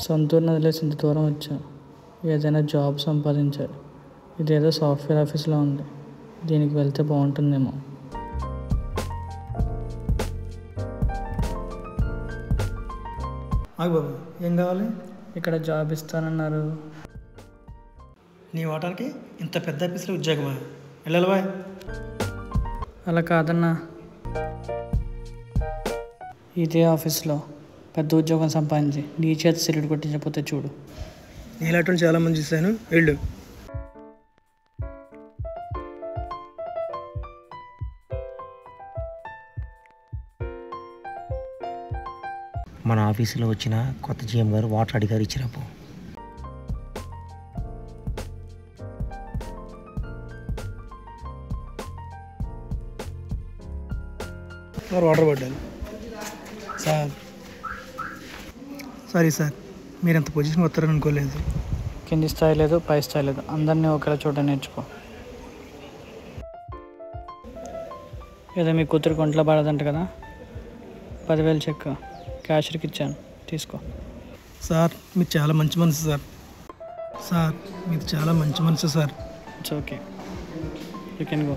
సొంత ఊరిని వదిలేసి ఇంత దూరం వచ్చా, ఏదైనా జాబ్ సంపాదించాలి. ఇదేదో సాఫ్ట్వేర్ ఆఫీస్లో ఉంది, దీనికి వెళ్తే బాగుంటుందేమో. బాబు ఏం కావాలి? ఇక్కడ జాబ్ ఇస్తానన్నారు. నీ ఓటానికి ఇంత పెద్ద ఆఫీస్లో ఉద్యోగమా? వెళ్ళాలి బాయ్. అలా కాదన్నా, ఇదే ఆఫీస్లో పెద్ద ఉద్యోగం సంపాదించి నీ చేత సెల్యూట్ కొట్టించకపోతే చూడు. నీలాంటి చాలామంది చూశాను, వెళ్ళు. మన ఆఫీసులో వచ్చిన కొత్త జీఎం గారు వాటర్ అడిగారు, ఇచ్చిరాపు. వాటర్ పడ్డాను సార్. సారీ సార్, మీరు ఎంత పొజిషన్ వస్తారని అనుకోలేదు. కింది స్థాయి లేదు, పై స్థాయి లేదు, అందరినీ ఒకేలా చూడ నేర్చుకో. ఏదో మీ కూతురికి ఒంట్లో పడదంట కదా, 10,000 చెక్ క్యాషర్కి ఇచ్చాను, తీసుకో. సార్ మీరు చాలా మంచి మనసు సార్. సార్ మీరు చాలా మంచి మనసు sir. It's okay, you can go.